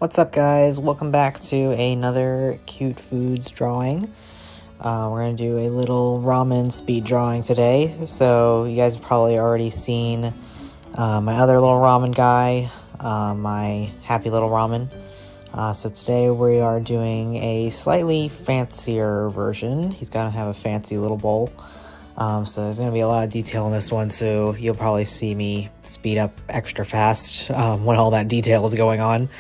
What's up, guys? Welcome back to another cute foods drawing. We're going to do a little ramen speed drawing today. So you guys have probably already seen my other little ramen guy, my happy little ramen. So today we are doing a slightly fancier version. He's going to have a fancy little bowl. So there's going to be a lot of detail in this one, so you'll probably see me speed up extra fast when all that detail is going on.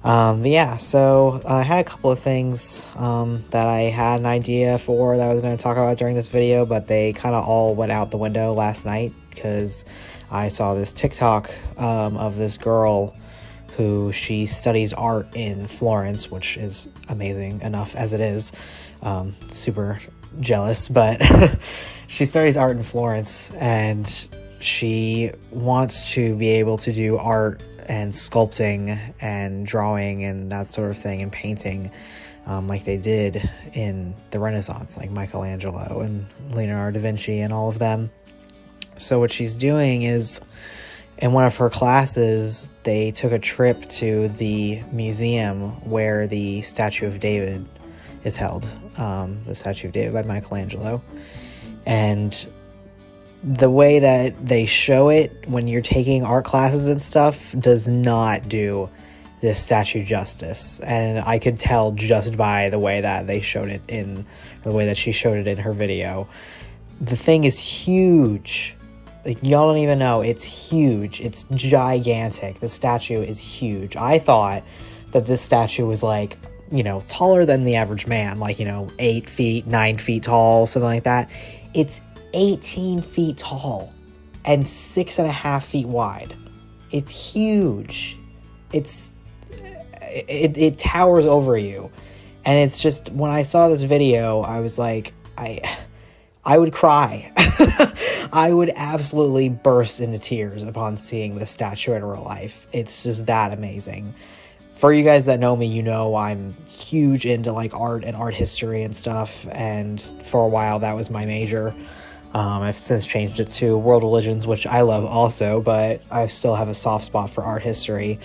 But yeah, so I had a couple of things that I had an idea for that I was going to talk about during this video, but they kind of all went out the window last night because I saw this TikTok of this girl who she studies art in Florence, which is amazing enough as it is. Super jealous, but she studies art in Florence and she wants to be able to do art and sculpting and drawing and that sort of thing and painting like they did in the Renaissance, like Michelangelo and Leonardo da Vinci and all of them. So what she's doing is, in one of her classes, they took a trip to the museum where the Statue of David is held, the Statue of David by Michelangelo. And the way that they show it when you're taking art classes and stuff does not do this statue justice. And I could tell just by the way that they showed it the way that she showed it in her video. The thing is huge. Like, y'all don't even know. It's huge. It's gigantic. The statue is huge. I thought that this statue was like, taller than the average man, like, 8 feet, 9 feet tall, something like that. It's 18 feet tall and 6.5 feet wide. It's huge. It towers over you. And it's just, when I saw this video, I was like, I would cry. I would absolutely burst into tears upon seeing this statue in real life. It's just that amazing. For you guys that know me, you know I'm huge into like art and art history and stuff, and for a while that was my major. I've since changed it to world religions, which I love also, but I still have a soft spot for art history.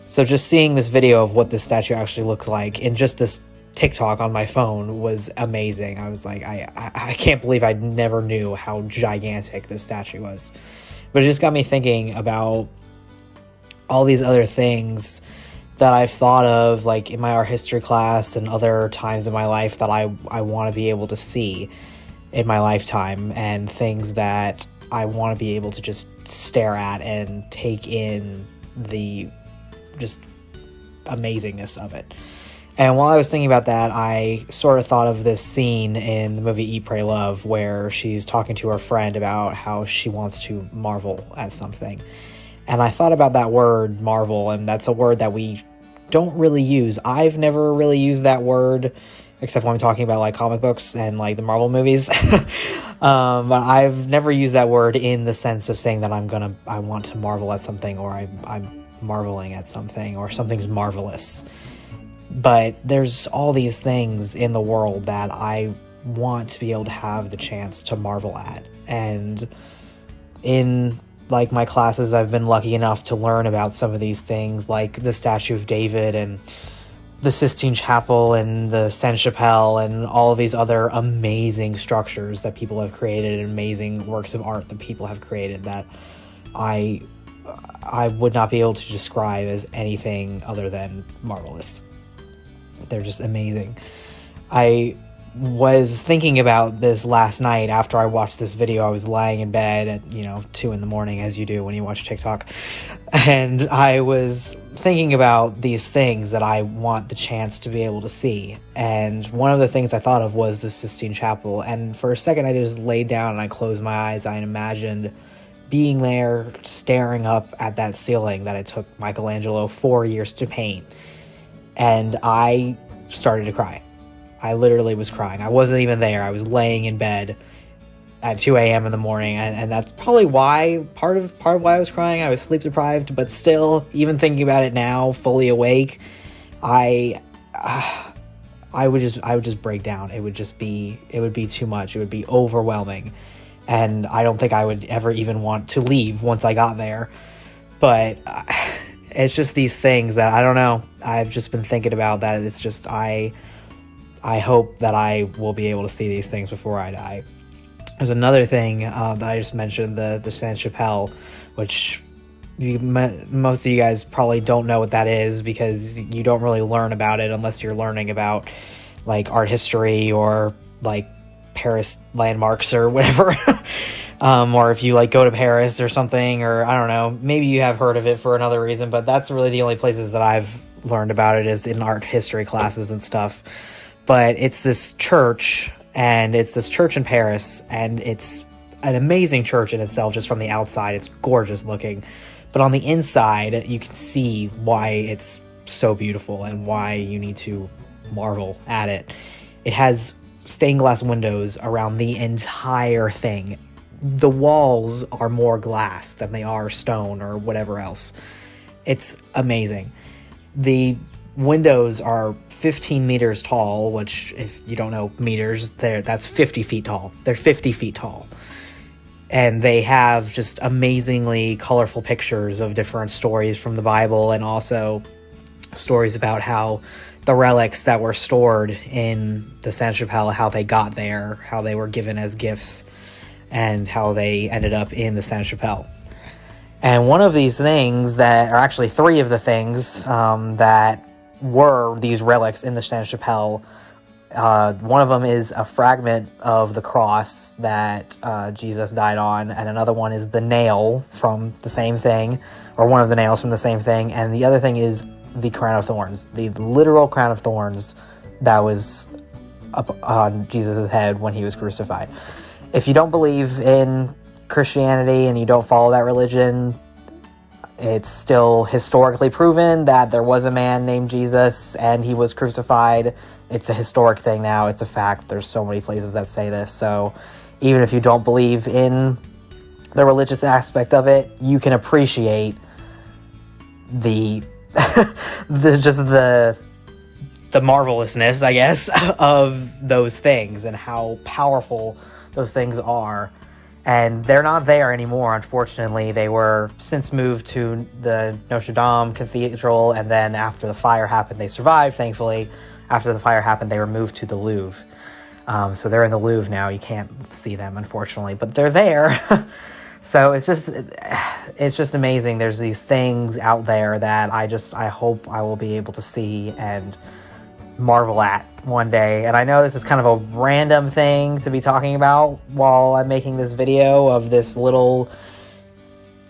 So just seeing this video of what this statue actually looks like in just this TikTok on my phone was amazing. I was like, I can't believe I never knew how gigantic this statue was. But it just got me thinking about all these other things that I've thought of, like in my art history class and other times in my life that I want to be able to see in my lifetime, and things that I want to be able to just stare at and take in the just amazingness of it. And while I was thinking about that, I sort of thought of this scene in the movie Eat, Pray, Love, where she's talking to her friend about how she wants to marvel at something. And I thought about that word, marvel, and that's a word that we don't really use. I've never really used that word, except when I'm talking about like comic books and like the Marvel movies. But I've never used that word in the sense of saying that I want to marvel at something, or I'm marveling at something, or something's marvelous. But there's all these things in the world that I want to be able to have the chance to marvel at. And in like my classes, I've been lucky enough to learn about some of these things, like the Statue of David and the Sistine Chapel and the Sainte-Chapelle and all of these other amazing structures that people have created, and amazing works of art that people have created that I would not be able to describe as anything other than marvelous. They're just amazing. I was thinking about this last night after I watched this video. I was lying in bed at 2 a.m, as you do when you watch TikTok, and I was thinking about these things that I want the chance to be able to see. And one of the things I thought of was the Sistine Chapel, and for a second I just laid down and I closed my eyes. I imagined being there, staring up at that ceiling that it took Michelangelo 4 years to paint, and I started to cry. I literally was crying. I wasn't even there. I was laying in bed at 2 a.m. in the morning, and that's probably why, part of why I was crying. I was sleep deprived, but still, even thinking about it now, fully awake, I would just break down. It would be too much. It would be overwhelming, and I don't think I would ever even want to leave once I got there. But it's just these things that I don't know. I've just been thinking about that. It's just I hope that I will be able to see these things before I die. There's another thing that I just mentioned, the Sainte-Chapelle, which most of you guys probably don't know what that is, because you don't really learn about it unless you're learning about like art history or like Paris landmarks or whatever. Or if you like go to Paris or something, or I don't know, maybe you have heard of it for another reason, but that's really the only places that I've learned about it, is in art history classes and stuff. But it's this church, and it's this church in Paris, and it's an amazing church in itself. Just from the outside, it's gorgeous looking, but on the inside you can see why it's so beautiful and why you need to marvel at it. It has stained glass windows around the entire thing. The walls are more glass than they are stone or whatever else. It's amazing. The windows are 15 meters tall, which, if you don't know meters, that's 50 feet tall. They're 50 feet tall. And they have just amazingly colorful pictures of different stories from the Bible, and also stories about how the relics that were stored in the Sainte-Chapelle, how they got there, how they were given as gifts, and how they ended up in the Sainte-Chapelle. And one of these things that are actually three of the things that were these relics in the Sainte-Chapelle, one of them is a fragment of the cross that Jesus died on, and another one is the nail from the same thing, or one of the nails from the same thing, and the other thing is the crown of thorns, the literal crown of thorns that was up on Jesus' head when he was crucified. If you don't believe in Christianity and you don't follow that religion, it's still historically proven that there was a man named Jesus and he was crucified. It's a historic thing now. It's a fact. There's so many places that say this. So even if you don't believe in the religious aspect of it, you can appreciate the the marvelousness, I guess, of those things and how powerful those things are. And they're not there anymore, unfortunately. They were since moved to the Notre Dame Cathedral, and then after the fire happened, they survived, thankfully. After the fire happened, they were moved to the Louvre. So they're in the Louvre now. You can't see them, unfortunately, but they're there. So it's just amazing. There's these things out there that I hope I will be able to see and marvel at one day. And I know this is kind of a random thing to be talking about while I'm making this video of this little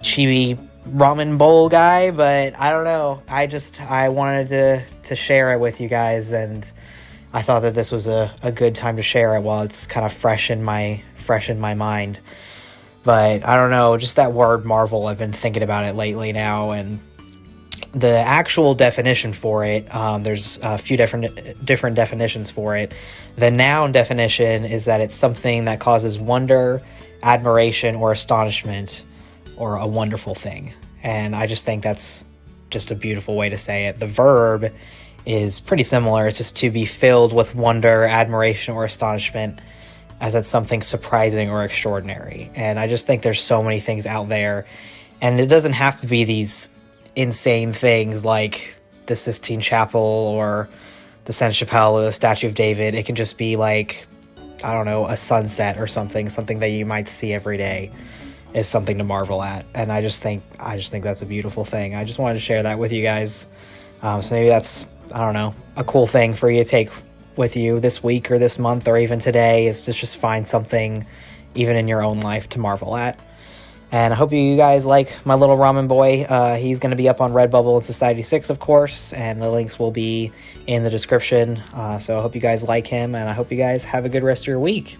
chibi ramen bowl guy, but I don't know. I wanted to share it with you guys, and I thought that this was a good time to share it while it's kind of fresh in my mind. But I don't know, just that word marvel, I've been thinking about it lately now, and the actual definition for it, there's a few different definitions for it. The noun definition is that it's something that causes wonder, admiration, or astonishment, or a wonderful thing. And I just think that's just a beautiful way to say it. The verb is pretty similar. It's just to be filled with wonder, admiration, or astonishment, as it's something surprising or extraordinary. And I just think there's so many things out there, and it doesn't have to be these insane things like the Sistine Chapel or the Sainte-Chapelle or the Statue of David. It can just be like, I don't know, a sunset or something that you might see every day is something to marvel at. And I just think that's a beautiful thing. I just wanted to share that with you guys. So maybe that's, I don't know, a cool thing for you to take with you this week or this month or even today, is to just find something even in your own life to marvel at. And I hope you guys like my little ramen boy. He's going to be up on Redbubble and Society 6, of course, and the links will be in the description. So I hope you guys like him, and I hope you guys have a good rest of your week.